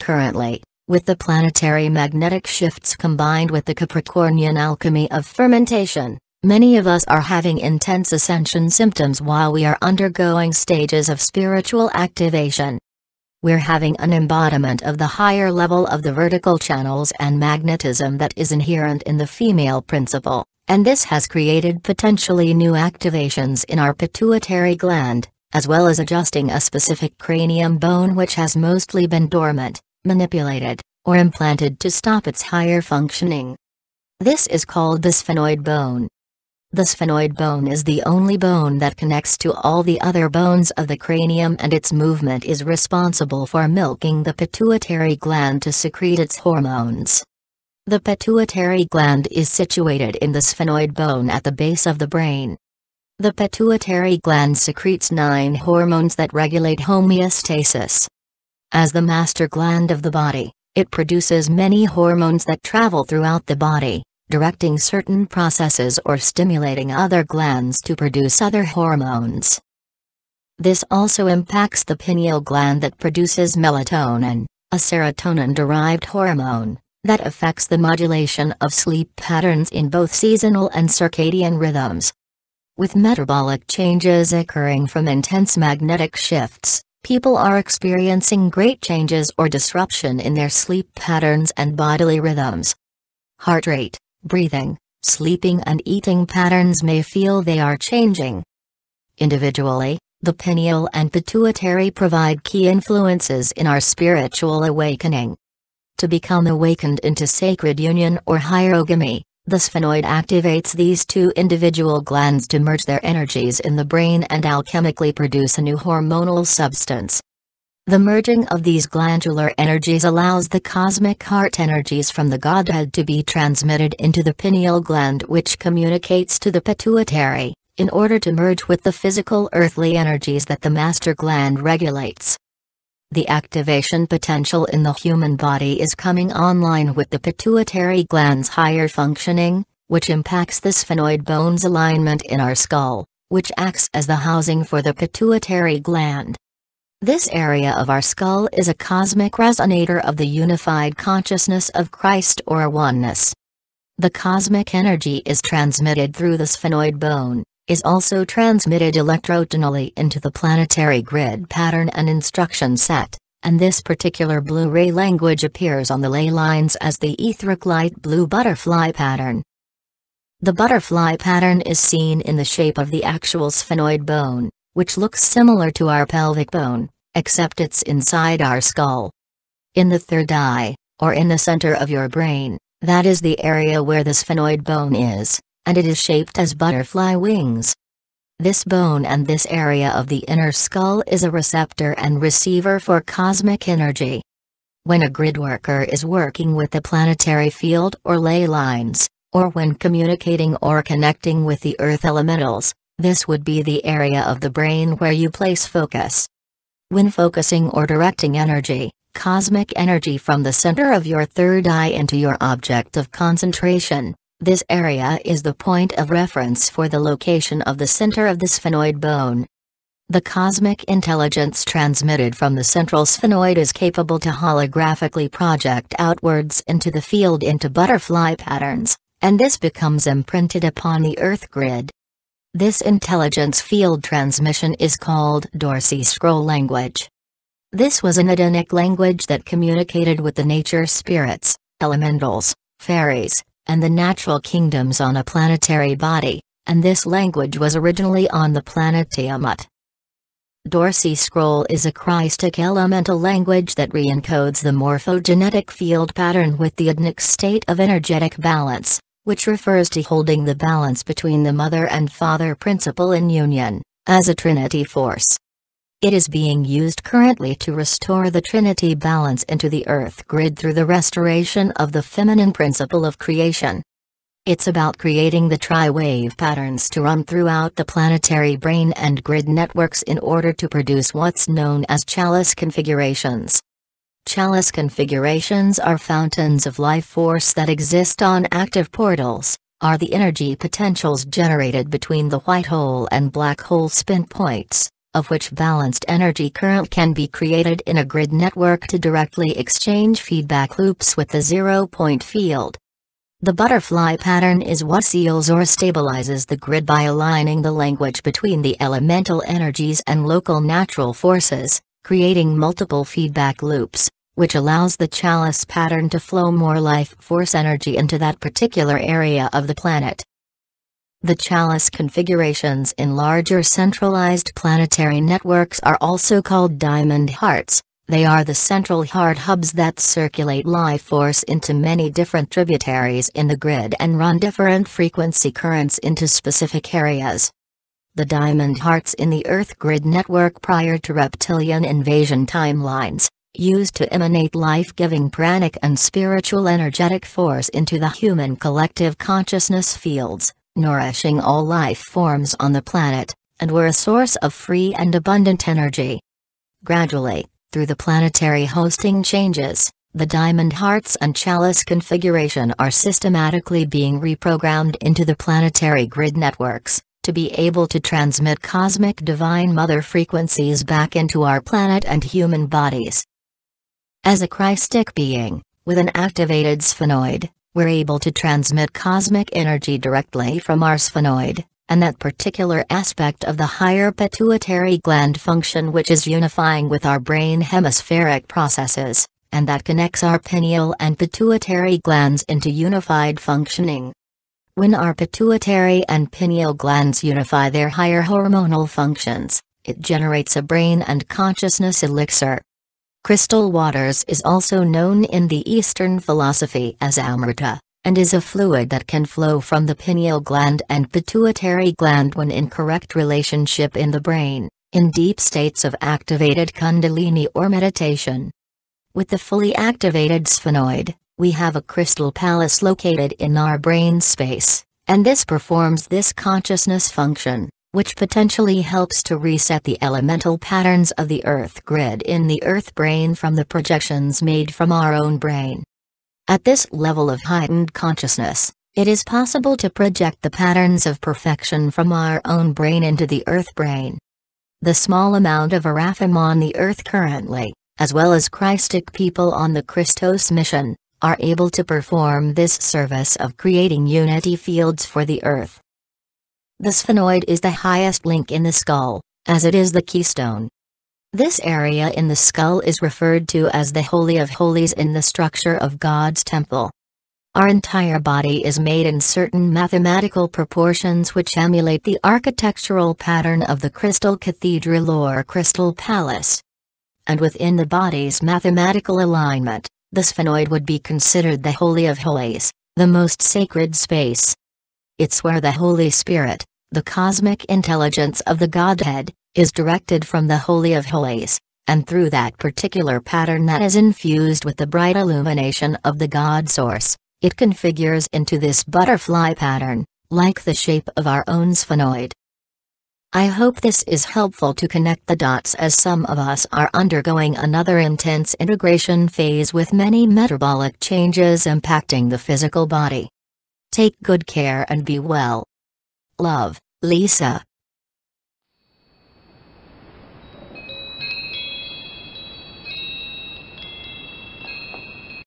currently, with the planetary magnetic shifts combined with the Capricornian alchemy of fermentation, many of us are having intense ascension symptoms while we are undergoing stages of spiritual activation. We're having an embodiment of the higher level of the vertical channels and magnetism that is inherent in the female principle, and this has created potentially new activations in our pituitary gland, as well as adjusting a specific cranium bone which has mostly been dormant, manipulated, or implanted to stop its higher functioning. This is called the sphenoid bone. The sphenoid bone is the only bone that connects to all the other bones of the cranium, and its movement is responsible for milking the pituitary gland to secrete its hormones. The pituitary gland is situated in the sphenoid bone at the base of the brain. The pituitary gland secretes 9 hormones that regulate homeostasis. As the master gland of the body, it produces many hormones that travel throughout the body, directing certain processes or stimulating other glands to produce other hormones. This also impacts the pineal gland that produces melatonin, a serotonin-derived hormone, that affects the modulation of sleep patterns in both seasonal and circadian rhythms. With metabolic changes occurring from intense magnetic shifts, people are experiencing great changes or disruption in their sleep patterns and bodily rhythms. Heart rate, breathing, sleeping and eating patterns may feel they are changing. Individually, the pineal and pituitary provide key influences in our spiritual awakening. To become awakened into sacred union or hierogamy, the sphenoid activates these 2 individual glands to merge their energies in the brain and alchemically produce a new hormonal substance. The merging of these glandular energies allows the cosmic heart energies from the Godhead to be transmitted into the pineal gland, which communicates to the pituitary, in order to merge with the physical earthly energies that the master gland regulates. The activation potential in the human body is coming online with the pituitary gland's higher functioning, which impacts the sphenoid bone's alignment in our skull, which acts as the housing for the pituitary gland. This area of our skull is a cosmic resonator of the unified consciousness of Christ or oneness. The cosmic energy is transmitted through the sphenoid bone, is also transmitted electrotonally into the planetary grid pattern and instruction set, and this particular blue-ray language appears on the ley lines as the etheric light blue butterfly pattern. The butterfly pattern is seen in the shape of the actual sphenoid bone, which looks similar to our pelvic bone, except it's inside our skull. In the third eye, or in the center of your brain, that is the area where the sphenoid bone is, and it is shaped as butterfly wings. This bone and this area of the inner skull is a receptor and receiver for cosmic energy. When a grid worker is working with the planetary field or ley lines, or when communicating or connecting with the earth elementals, this would be the area of the brain where you place focus. When focusing or directing energy, cosmic energy from the center of your third eye into your object of concentration, this area is the point of reference for the location of the center of the sphenoid bone. The cosmic intelligence transmitted from the central sphenoid is capable to holographically project outwards into the field into butterfly patterns, and this becomes imprinted upon the earth grid. This intelligence field transmission is called Dorsey scroll language. This was an Adenic language that communicated with the nature spirits, elementals, fairies, and the natural kingdoms on a planetary body, and this language was originally on the planet Tiamat. Dorsey scroll is a Christic elemental language that re-encodes the morphogenetic field pattern with the Adenic state of energetic balance, which refers to holding the balance between the mother and father principle in union, as a trinity force. It is being used currently to restore the trinity balance into the earth grid through the restoration of the feminine principle of creation. It's about creating the tri-wave patterns to run throughout the planetary brain and grid networks in order to produce what's known as chalice configurations. Chalice configurations are fountains of life force that exist on active portals, are the energy potentials generated between the white hole and black hole spin points, of which balanced energy current can be created in a grid network to directly exchange feedback loops with the zero-point field. The butterfly pattern is what seals or stabilizes the grid by aligning the language between the elemental energies and local natural forces, creating multiple feedback loops, which allows the chalice pattern to flow more life force energy into that particular area of the planet. The chalice configurations in larger centralized planetary networks are also called diamond hearts. They are the central heart hubs that circulate life force into many different tributaries in the grid and run different frequency currents into specific areas. The diamond hearts in the Earth grid network prior to reptilian invasion timelines, used to emanate life-giving pranic and spiritual energetic force into the human collective consciousness fields, nourishing all life forms on the planet, and were a source of free and abundant energy. Gradually, through the planetary hosting changes, the diamond hearts and chalice configuration are systematically being reprogrammed into the planetary grid networks, to be able to transmit cosmic divine mother frequencies back into our planet and human bodies. As a Christic being, with an activated sphenoid, we're able to transmit cosmic energy directly from our sphenoid, and that particular aspect of the higher pituitary gland function which is unifying with our brain hemispheric processes, and that connects our pineal and pituitary glands into unified functioning. When our pituitary and pineal glands unify their higher hormonal functions, it generates a brain and consciousness elixir. Crystal waters is also known in the Eastern philosophy as amrita, and is a fluid that can flow from the pineal gland and pituitary gland when in correct relationship in the brain, in deep states of activated kundalini or meditation. With the fully activated sphenoid, we have a crystal palace located in our brain space, and this performs this consciousness function, which potentially helps to reset the elemental patterns of the Earth grid in the Earth brain from the projections made from our own brain. At this level of heightened consciousness, it is possible to project the patterns of perfection from our own brain into the Earth brain. The small amount of Araphim on the Earth currently, as well as Christic people on the Christos mission, are able to perform this service of creating unity fields for the Earth. The sphenoid is the highest link in the skull, as it is the keystone. This area in the skull is referred to as the Holy of Holies in the structure of God's temple. Our entire body is made in certain mathematical proportions which emulate the architectural pattern of the crystal cathedral or crystal palace. And within the body's mathematical alignment, the sphenoid would be considered the Holy of Holies, the most sacred space. It's where the Holy Spirit, the cosmic intelligence of the Godhead, is directed from the Holy of Holies, and through that particular pattern that is infused with the bright illumination of the God Source, it configures into this butterfly pattern, like the shape of our own sphenoid. I hope this is helpful to connect the dots as some of us are undergoing another intense integration phase with many metabolic changes impacting the physical body. Take good care and be well. Love, Lisa.